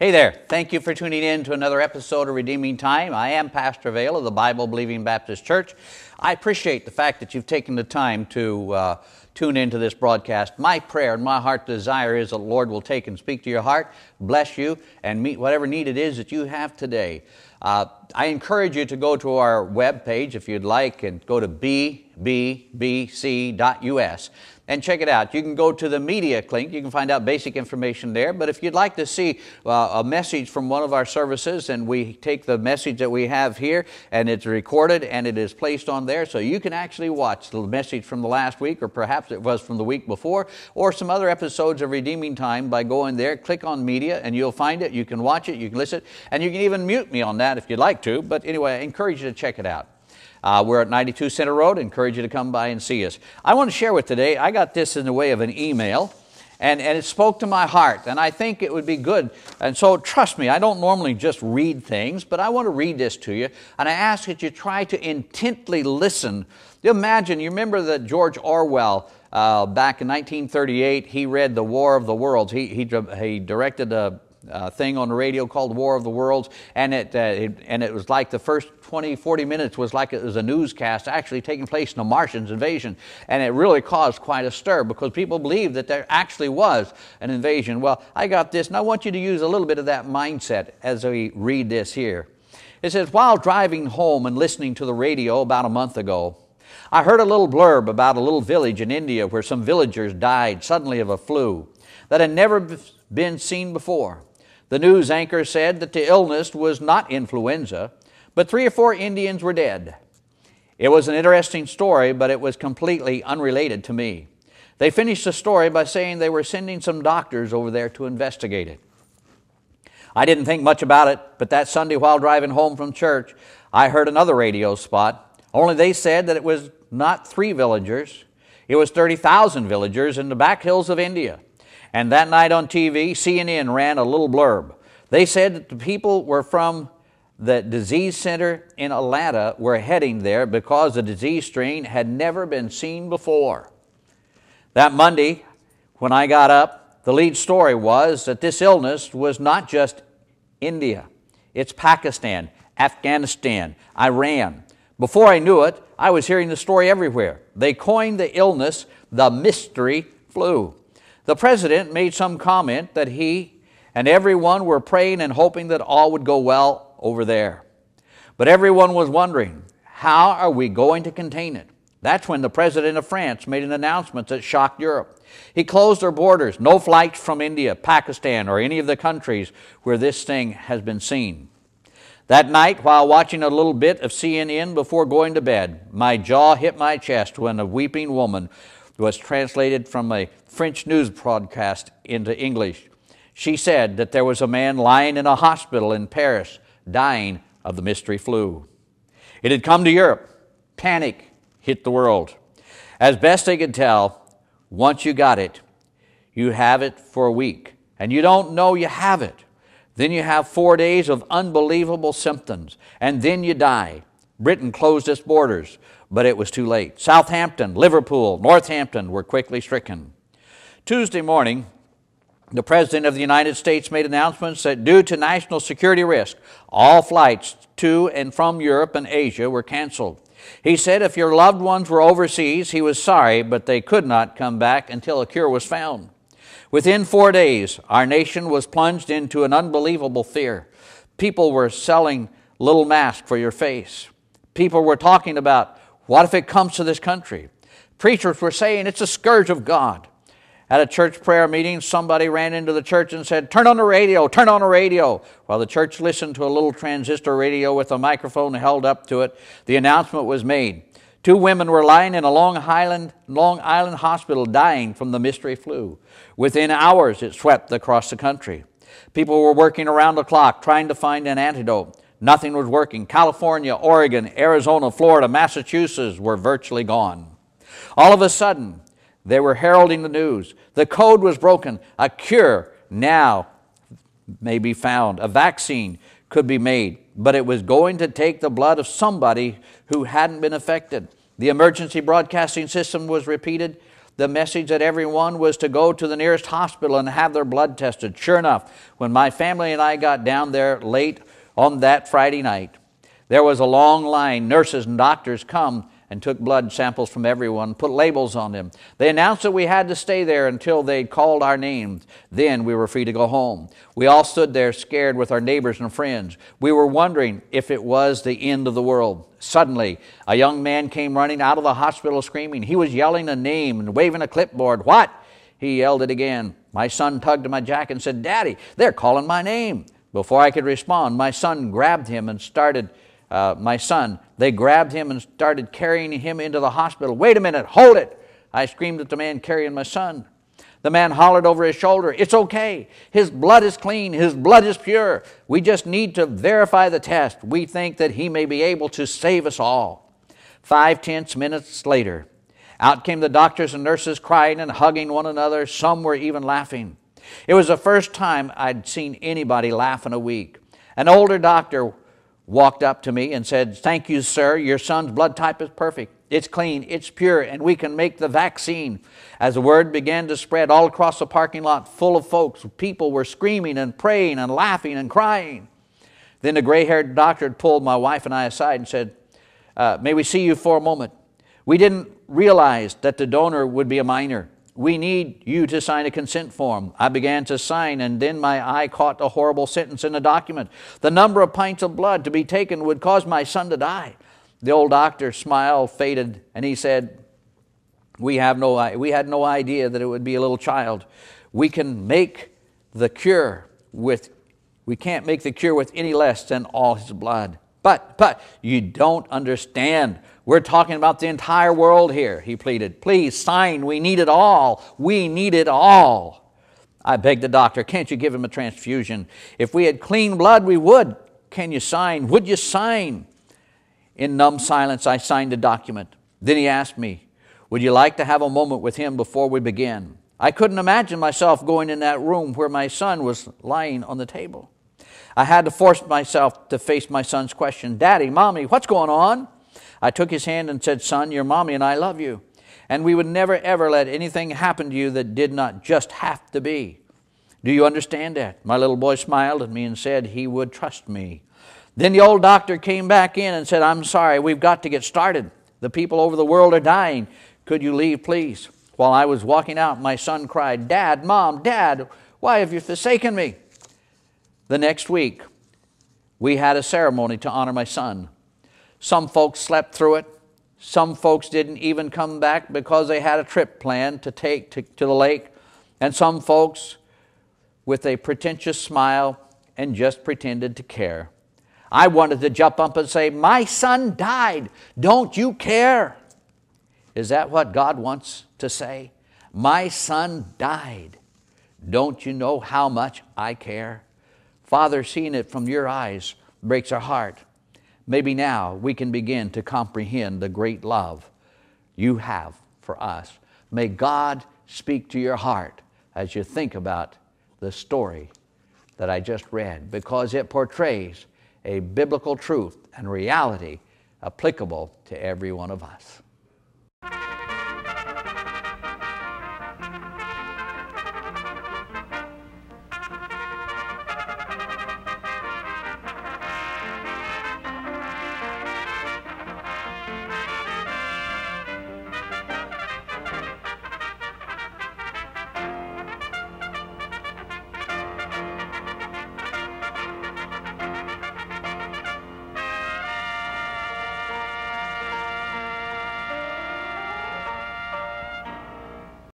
Hey there, thank you for tuning in to another episode of Redeeming Time. I am Pastor Vale of the Bible Believing Baptist Church. I appreciate the fact that you've taken the time to tune into this broadcast. My prayer and my heart desire is that the Lord will take and speak to your heart, bless you, and meet whatever need it is that you have today. I encourage you to go to our web page if you'd like and go to bbbc.us and check it out. You can go to the media link. You can find out basic information there. But if you'd like to see a message from one of our services, and we take the message that we have here and it's recorded and it is placed on there so you can actually watch the message from the last week, or perhaps it was from the week before, or some other episodes of Redeeming Time by going there, click on media, and you'll find it. You can watch it, you can listen, and you can even mute me on that if you'd like to. But anyway, I encourage you to check it out. We're at 92 Center Road. I encourage you to come by and see us. I want to share with today, I got this in the way of an email, and it spoke to my heart, and I think it would be good. And so trust me, I don't normally just read things, but I want to read this to you, and I ask that you try to intently listen. You remember that George Orwell, back in 1938, he read The War of the Worlds. He directed a thing on the radio called War of the Worlds, and it was like the first 20-40 minutes was like it was a newscast actually taking place in a Martian's invasion, and it really caused quite a stir because people believed that there actually was an invasion. Well, I got this, and I want you to use a little bit of that mindset as we read this here. It says, while driving home and listening to the radio about a month ago, I heard a little blurb about a little village in India where some villagers died suddenly of a flu that had never been seen before. The news anchor said that the illness was not influenza, but 3 or 4 Indians were dead. It was an interesting story, but it was completely unrelated to me. They finished the story by saying they were sending some doctors over there to investigate it. I didn't think much about it, but that Sunday while driving home from church, I heard another radio spot, only they said that it was not 3 villagers, it was 30,000 villagers in the back hills of India. And that night on TV, CNN ran a little blurb. They said that the people were from the disease center in Atlanta were heading there because the disease strain had never been seen before. That Monday, when I got up, the lead story was that this illness was not just India. It's Pakistan, Afghanistan, Iran. Before I knew it, I was hearing the story everywhere. They coined the illness the mystery flu. The president made some comment that he and everyone were praying and hoping that all would go well over there. But everyone was wondering, how are we going to contain it? That's when the president of France made an announcement that shocked Europe. He closed their borders, no flights from India, Pakistan, or any of the countries where this thing has been seen. That night, while watching a little bit of CNN before going to bed, my jaw hit my chest when a weeping woman was translated from a French news broadcast into English. She said that there was a man lying in a hospital in Paris dying of the mystery flu. It had come to Europe. Panic hit the world. As best they could tell, once you got it, you have it for a week, and you don't know you have it. Then you have 4 days of unbelievable symptoms, and then you die. Britain closed its borders, but it was too late. Southampton, Liverpool, Northampton were quickly stricken. Tuesday morning, the President of the United States made announcements that due to national security risk, all flights to and from Europe and Asia were canceled. He said if your loved ones were overseas, he was sorry, but they could not come back until a cure was found. Within 4 days, our nation was plunged into an unbelievable fear. People were selling little masks for your face. People were talking about, what if it comes to this country? Preachers were saying it's a scourge of God. At a church prayer meeting, somebody ran into the church and said, turn on the radio, turn on the radio. While the church listened to a little transistor radio with a microphone held up to it, the announcement was made. 2 women were lying in a Long Island hospital dying from the mystery flu. Within hours, it swept across the country. People were working around the clock trying to find an antidote. Nothing was working. California, Oregon, Arizona, Florida, Massachusetts were virtually gone. All of a sudden, they were heralding the news. The code was broken. A cure now may be found. A vaccine could be made. But it was going to take the blood of somebody who hadn't been affected. The emergency broadcasting system was repeated. the message that everyone was to go to the nearest hospital and have their blood tested. Sure enough, when my family and I got down there late on that Friday night, there was a long line. Nurses and doctors come and took blood samples from everyone, put labels on them. They announced that we had to stay there until they called our names. Then we were free to go home. We all stood there scared with our neighbors and friends. We were wondering if it was the end of the world. Suddenly, a young man came running out of the hospital screaming. He was yelling a name and waving a clipboard. "What?" He yelled it again. My son tugged at my jacket and said, "Daddy, they're calling my name." Before I could respond, my son grabbed him and they grabbed him and started carrying him into the hospital. "Wait a minute, hold it!" I screamed at the man carrying my son. The man hollered over his shoulder, "It's okay. His blood is clean. His blood is pure. We just need to verify the test. We think that he may be able to save us all." 5 tense minutes later, out came the doctors and nurses crying and hugging one another. Some were even laughing. It was the first time I'd seen anybody laugh in a week. An older doctor walked up to me and said, "Thank you, sir. Your son's blood type is perfect. It's clean, it's pure, and we can make the vaccine." As the word began to spread all across the parking lot full of folks, people were screaming and praying and laughing and crying. Then the gray-haired doctor pulled my wife and I aside and said, "May we see you for a moment? We didn't realize that the donor would be a minor. We need you to sign a consent form." I began to sign, and then my eye caught a horrible sentence in the document. The number of pints of blood to be taken would cause my son to die. The old doctor's smile faded, and he said, we had no idea that it would be a little child. We can't make the cure with any less than all his blood. But you don't understand. We're talking about the entire world here," he pleaded. "Please sign. We need it all. We need it all." I begged the doctor, "Can't you give him a transfusion? If we had clean blood, we would. Can you sign? Would you sign?" In numb silence, I signed the document. Then he asked me, "Would you like to have a moment with him before we begin?" I couldn't imagine myself going in that room where my son was lying on the table. I had to force myself to face my son's question. "Daddy, Mommy, what's going on?" I took his hand and said, "Son, your mommy and I love you, and we would never ever let anything happen to you that did not just have to be. Do you understand that?" My little boy smiled at me and said he would trust me. Then the old doctor came back in and said, "I'm sorry, we've got to get started. The people over the world are dying. Could you leave, please?" While I was walking out, my son cried, "Dad, Mom, Dad, why have you forsaken me?" The next week, we had a ceremony to honor my son. Some folks slept through it. Some folks didn't even come back because they had a trip planned to take to the lake. And some folks with a pretentious smile and just pretended to care. I wanted to jump up and say, "My son died. Don't you care?" Is that what God wants to say? My son died. Don't you know how much I care? Father, seeing it from your eyes breaks our heart. Maybe now we can begin to comprehend the great love you have for us. May God speak to your heart as you think about the story that I just read, because it portrays a biblical truth and reality applicable to every one of us.